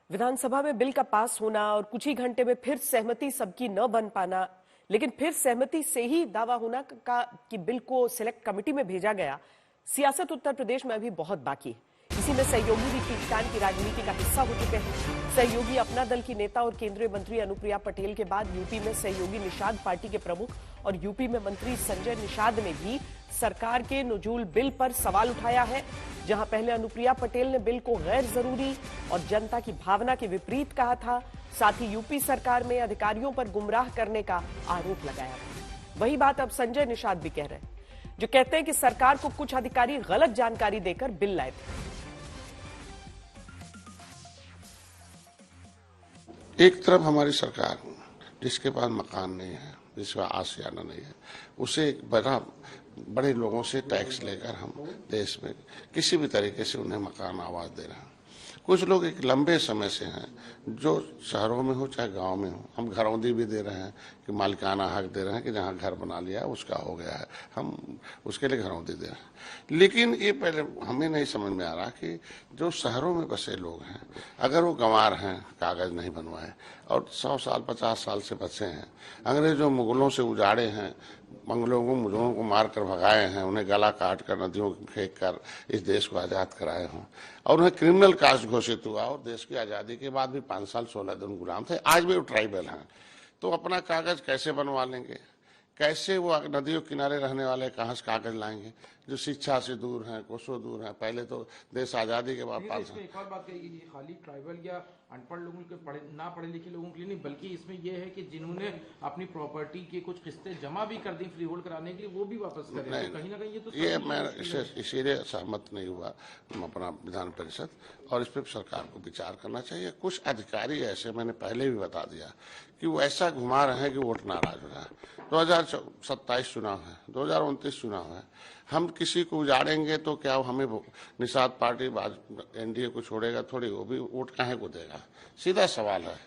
विधानसभा में बिल का पास होना और कुछ ही घंटे में फिर सहमति सबकी न बन पाना, लेकिन फिर सहमति से ही दावा होना का कि बिल को सिलेक्ट कमेटी में भेजा गया। सियासत उत्तर प्रदेश में अभी बहुत बाकी है। इसी में सहयोगी भी किसान की राजनीति का हिस्सा हो चुके हैं। सहयोगी अपना दल की नेता और केंद्रीय मंत्री अनुप्रिया पटेल के बाद यूपी में सहयोगी निषाद पार्टी के प्रमुख और यूपी में मंत्री संजय निषाद ने भी सरकार के नुजूल बिल पर सवाल उठाया है। जहां पहले अनुप्रिया पटेल ने बिल को गैर जरूरी और जनता की भावना के विपरीत कहा था, साथ ही यूपी सरकार में अधिकारियों पर गुमराह करने का आरोप लगाया था। वही बात अब संजय निषाद भी कह रहे हैं, जो कहते हैं कि सरकार को कुछ अधिकारी गलत जानकारी देकर बिल लाए थे। एक तरफ हमारी सरकार जिसके पास मकान नहीं है, जिसका आशियाना नहीं है, उसे बड़े लोगों से टैक्स लेकर हम देश में किसी भी तरीके से उन्हें मकान आवाज दे रहे हैं। कुछ लोग एक लंबे समय से हैं, जो शहरों में हो चाहे गांव में हो, हम घरौंदी भी दे रहे हैं कि मालिकाना हक दे रहे हैं कि जहां घर बना लिया उसका हो गया है, हम उसके लिए घरौंदी दे रहे हैं। लेकिन ये पहले हमें नहीं समझ में आ रहा कि जो शहरों में बसे लोग हैं, अगर वो गंवार हैं, कागज नहीं बनवाए और 100 साल 50 साल से बसे हैं, अंग्रेजों मुगलों से उजाड़े हैं, मुगलों को मार कर भगाए हैं, उन्हें गला काट कर नदियों में फेंक कर इस देश को आजाद कराए हों और उन्हें क्रिमिनल कास्ट घोषित हुआ और देश की आजादी के बाद भी 5 साल 16 दिन गुलाम थे, आज भी वो ट्राइबल हैं, तो अपना कागज कैसे बनवा लेंगे? कैसे वो नदियों किनारे रहने वाले कहाँ से कागज लाएंगे जो शिक्षा से दूर हैं, कोसों दूर हैं? पहले तो देश आजादी के बाद एक और बात कही, खाली ट्राइबल या अनपढ़ लोगों के ना पढ़े लिखे लोगों के लिए नहीं, बल्कि इसमें यह है कि जिन्होंने अपनी प्रॉपर्टी के कुछ किस्तें जमा भी कर दी फ्री होल्ड कराने के लिए, वो भी वापस करें। तो कहीं ना कहीं ये मैं इसीलिए सहमत नहीं हुआ अपना विधान परिषद, और इस पर सरकार को विचार करना चाहिए। कुछ अधिकारी ऐसे, मैंने पहले भी बता दिया, कि वो ऐसा घुमा रहे हैं कि वोट नाराज हो रहा है। 2027 चुनाव है, 2029 चुनाव है, हम किसी को उजाड़ेंगे तो क्या हमें निषाद पार्टी एनडीए को छोड़ेगा थोड़ी? वो भी वोट काहे को देगा? सीधा सवाल है।